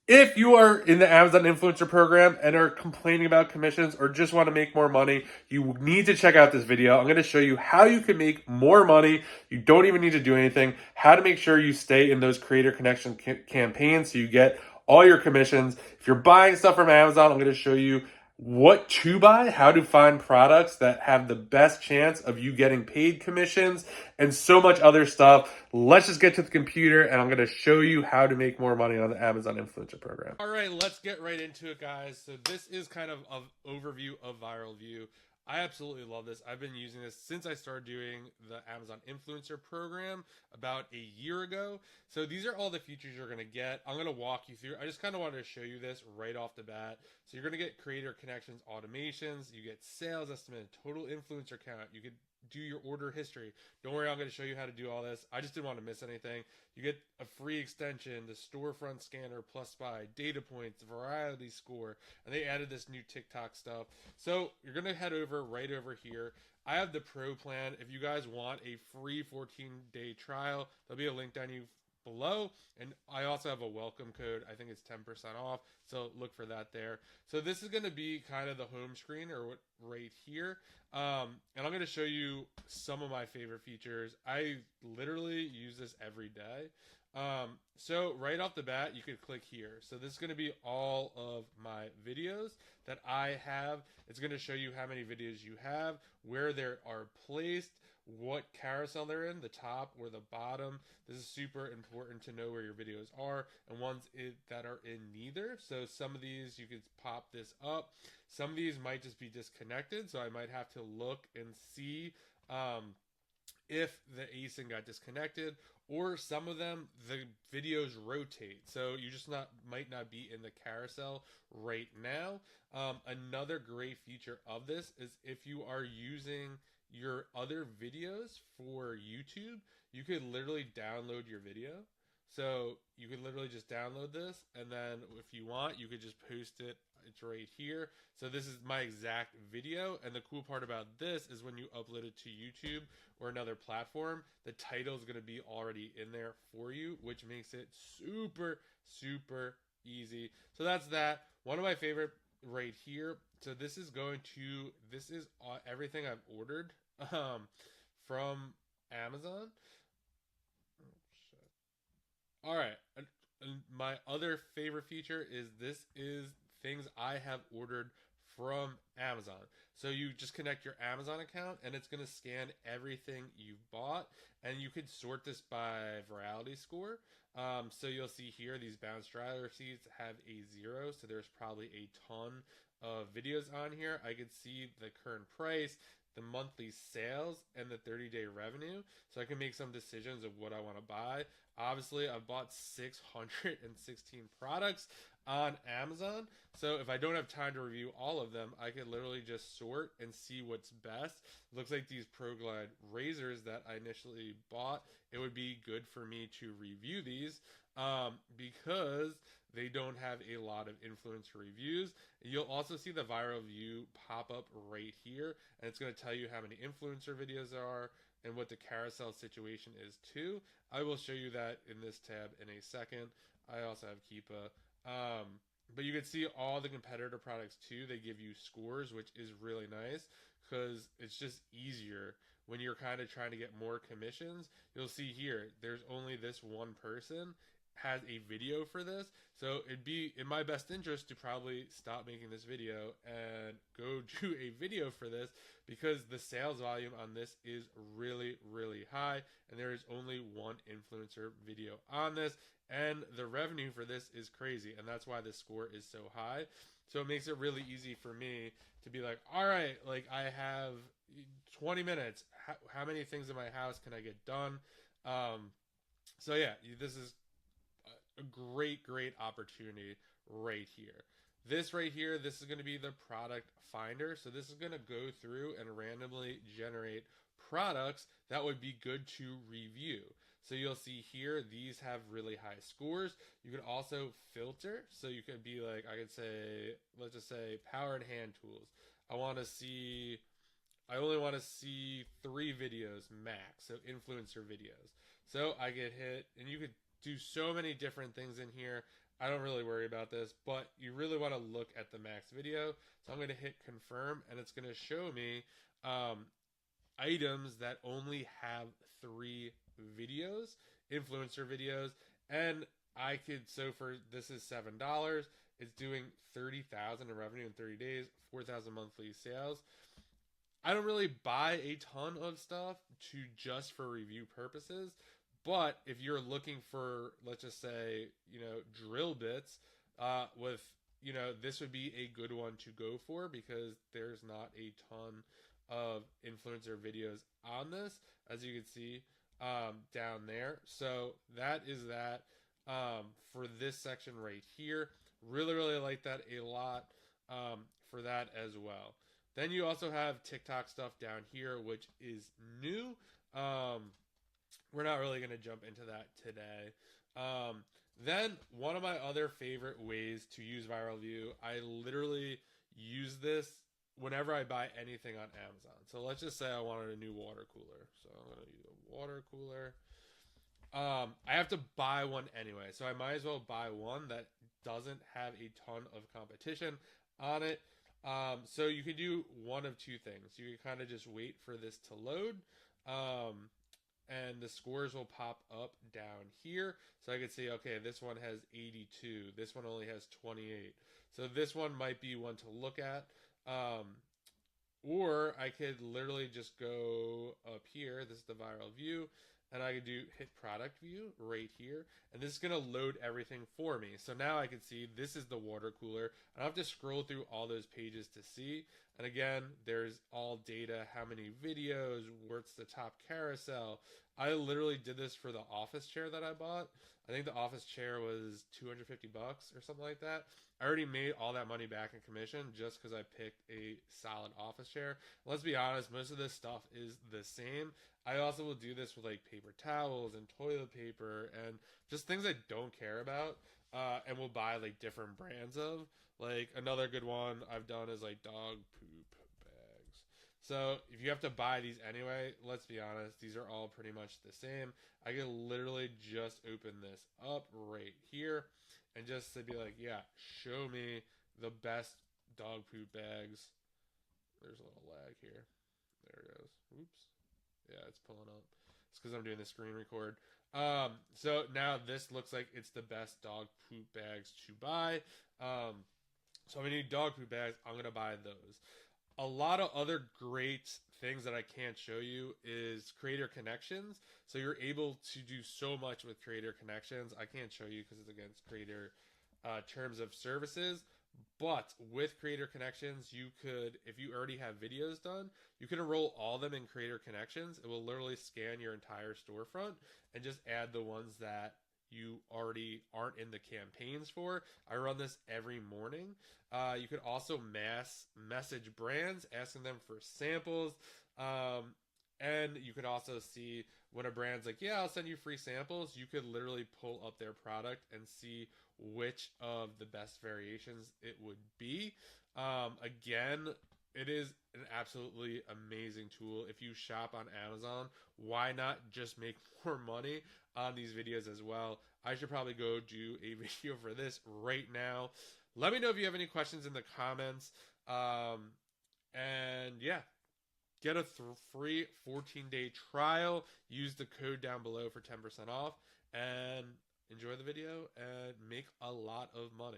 If you are in the Amazon influencer program and are complaining about commissions or just want to make more money, you need to check out this video. I'm going to show you how you can make more money. You don't even need to do anything, how to make sure you stay in those creator connection campaigns so you get all your commissions. If you're buying stuff from Amazon, I'm going to show you what to buy, how to find products that have the best chance of you getting paid commissions, and so much other stuff. Let's just get to the computer and I'm going to show you how to make more money on the Amazon influencer program. All right, let's get right into it, guys. So this is kind of an overview of ViralView. I absolutely love this. I've been using this since I started doing the Amazon influencer program about a year ago. So these are all the features you're going to get. I'm going to walk you through. I just kind of wanted to show you this right off the bat. So you're going to get creator connections, automations. You get sales estimate, total influencer count. You could do your order history. Don't worry, I'm going to show you how to do all this. I just didn't want to miss anything. You get a free extension, the storefront scanner plus buy, data points, variety score, and they added this new TikTok stuff. So you're going to head over right over here. I have the pro plan. If you guys want a free 14-day trial, there'll be a link down you below, and I also have a welcome code. I think it's 10% off, so look for that there. So this is going to be kind of the home screen or what right here, and I'm going to show you some of my favorite features. I literally use this every day. So right off the bat, you could click here. So this is going to be all of my videos that I have. It's going to show you how many videos you have, where they are placed, what carousel they're in, the top or the bottom. This is super important to know where your videos are, and ones that are in neither. So some of these, you could pop this up. Some of these might just be disconnected, so I might have to look and see if the async got disconnected, or some of them the videos rotate, so you just might not be in the carousel right now. Another great feature of this is if you are using your other videos for YouTube, you could literally download your video. So you could literally just download this, and then if you want, you could just post it. It's right here. So this is my exact video, and the cool part about this is when you upload it to YouTube or another platform, the title is going to be already in there for you, which makes it super, super easy. So that's that. One of my favorite right here. So this is everything I've ordered from Amazon. All right. And my other favorite feature is this is things I have ordered from Amazon. So you just connect your Amazon account and it's going to scan everything you've bought, and you could sort this by virality score. So you'll see here these bounce trial receipts have a 0, so there's probably a ton of videos on here. I could see the current price, the monthly sales, and the 30-day revenue, so I can make some decisions of what I want to buy. Obviously, I've bought 616 products on Amazon, so if I don't have time to review all of them, I could literally just sort and see what's best. It looks like these ProGlide razors that I initially bought, it would be good for me to review these because they don't have a lot of influencer reviews. You'll also see the ViralView pop up right here, and it's going to tell you how many influencer videos there are and what the carousel situation is too. I will show you that in this tab in a second. I also have Keepa. But you can see all the competitor products too. They give you scores, which is really nice because it's just easier when you're kind of trying to get more commissions. You'll see here, there's only this one person has a video for this, so it'd be in my best interest to probably stop making this video and go do a video for this, because the sales volume on this is really, really high, and there is only one influencer video on this, and the revenue for this is crazy, and that's why the score is so high. So it makes it really easy for me to be like, all right, like I have 20 minutes, how many things in my house can I get done? So yeah, this is a great opportunity right here. This right here, this is going to be the product finder. So this is going to go through and randomly generate products that would be good to review. So you'll see here, these have really high scores. You could also filter. So you could be like, I could say, let's just say power and hand tools. I only want to see 3 videos max, so influencer videos. So I get hit, and you could do so many different things in here. I don't really worry about this, but you really want to look at the max video. So I'm going to hit confirm, and it's going to show me um, items that only have 3 videos, influencer videos, and I could, so for this is $7. It's doing 30,000 in revenue in 30 days, 4,000 monthly sales. I don't really buy a ton of stuff to just for review purposes, but if you're looking for, let's just say, drill bits, with, this would be a good one to go for because there's not a ton of influencer videos on this, as you can see down there. So that is that for this section right here. Really, really like that a lot for that as well. Then you also have TikTok stuff down here, which is new. We're not really going to jump into that today. Then one of my other favorite ways to use ViralView, I literally use this whenever I buy anything on Amazon. So let's just say I wanted a new water cooler. So I'm going to use a water cooler. I have to buy one anyway, so I might as well buy one that doesn't have a ton of competition on it. So you can do one of two things. You can kind of just wait for this to load, and the scores will pop up down here. So I could see, okay, this one has 82. This one only has 28. So this one might be one to look at. Or I could literally just go up here. This is the ViralView. And I could hit product view right here. And this is going to load everything for me. So now I can see this is the water cooler. I don't have to scroll through all those pages to see. And again, there's all data, how many videos, what's the top carousel. I literally did this for the office chair that I bought. I think the office chair was $250 or something like that. I already made all that money back in commission just because I picked a solid office chair. Let's be honest, most of this stuff is the same. I also will do this with like paper towels and toilet paper and just things I don't care about. And we'll buy like different brands of. Like another good one I've done is like dog poop bags. So if you have to buy these anyway, let's be honest, these are all pretty much the same. I can literally just open this up right here and just to be like, yeah, show me the best dog poop bags. There's a little lag here. There it goes. Oops. Yeah, it's pulling up. It's because I'm doing the screen record. So now this looks like it's the best dog poop bags to buy. So if I need dog poop bags, I'm going to buy those. A lot of other great things that I can't show you is creator connections. So you're able to do so much with creator connections. I can't show you because it's against creator terms of services. But with creator connections, you could, if you already have videos done, you can enroll all of them in creator connections. It will literally scan your entire storefront and just add the ones that you already aren't in the campaigns for. I run this every morning. You could also mass message brands asking them for samples. And you could also see when a brand's like, yeah, I'll send you free samples, you could literally pull up their product and see which of the best variations it would be. Again, it is an absolutely amazing tool. If you shop on Amazon, why not just make more money on these videos as well? I should probably go do a video for this right now. Let me know if you have any questions in the comments. And yeah, get a free 14-day trial. Use the code down below for 10% off. And enjoy the video and make a lot of money.